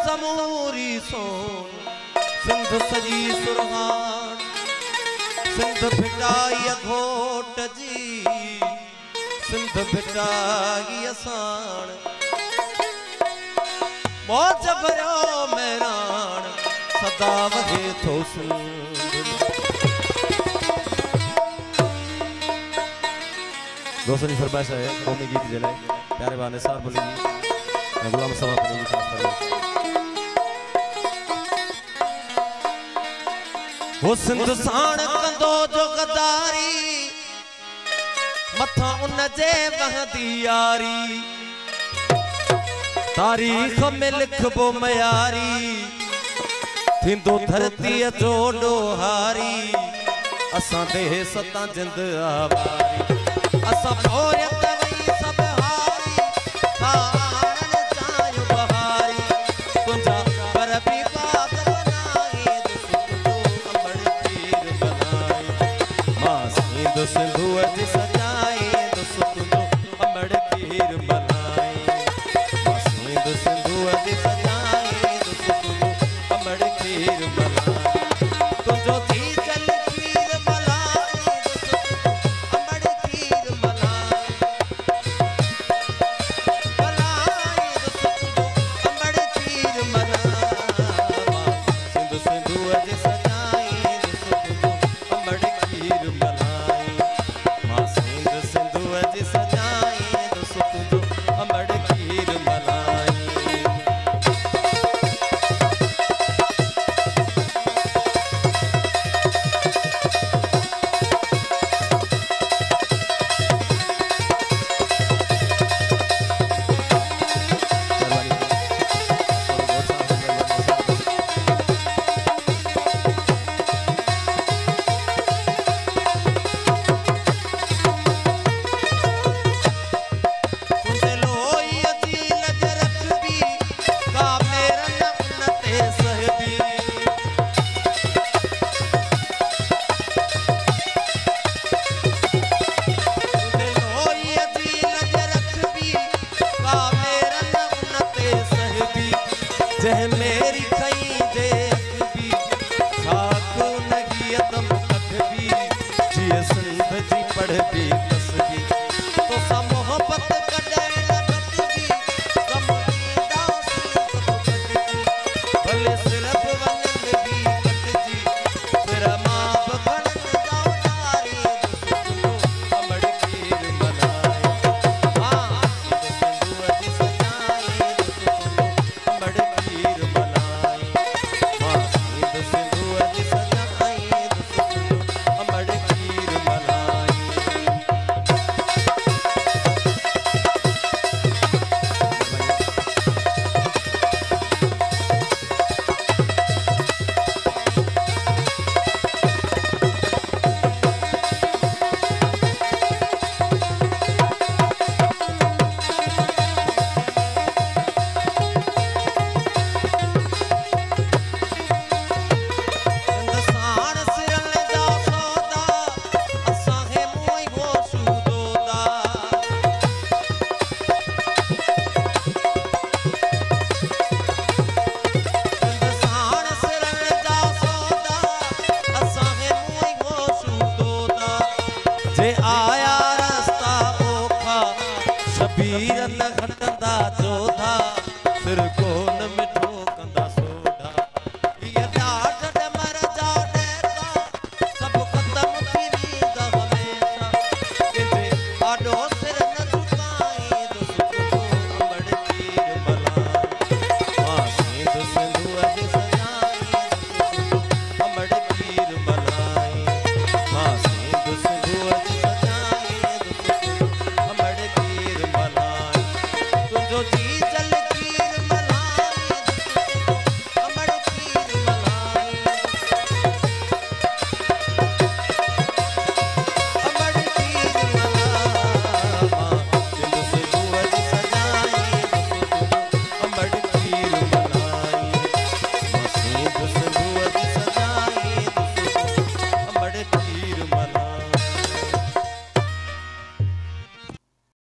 समूरी सोन सिंध सजी सुरहान सिंध भिटाई घोट जी सिंध भिटाई असान मौज भरियो मैरान सदा वगे थो दोस्तों की फरमाइश है कौमी गीत जे लाइ प्यारे भाउ निसार बुली जी गुलाम सभा अपनी जी खास फरमाइश वो सिंध साण कंदो जो गदारी मथा उन जे वहदी यारी तारीख में लिखबो मयारी थींदो धरती जो डोहारी असां दे सता जिंद आवारी असां भोरियत वई सब हारी आनन चायो बहारी तुंजा पर भी बात बनाए दुसो अमड़ तीर बनाए मां सिंध सिंधु जी सजाए दुसो अमड़ तीर बनाए मां सिंध सिंधु जी सजाए दुसो अमड़ तीर बनाए तुंजो थी चल तीर बनाए अमड़ तीर बनाए अमड़ तीर बनाए सिंधु सिंधु जी सजाए दुसो अमड़ तीर बनाए मां सिंध सिंधु जी सजाए दुसो अमड़ तीर बनाए जह मेरी खई जे भी साख नगी अदम कठ भी जिए सिंध जी पढ़ भी दस भी तो सा मोहब्बत कॾहिं न घटिबी कम ईंदा भले सिर्फ वञनि भी कटिजी फिर मां बि घणनि दौड़ारी दुसो अमड़ तीर बनाए मां सिंधु जी सजाए दुसो अमड़ तीर बनाए मां सिंध सिंधु जी सजाए दुसो अमड़ तीर बनाए सिंध साण सिरल जा सौदा असांखे मोई हो सूदोदा सिंध साण सिरल जा सौदा असांखे मोई हो सूदोदा जे आया रस्ता ओखा शबीर न घटंदा जोधा सिर कोन में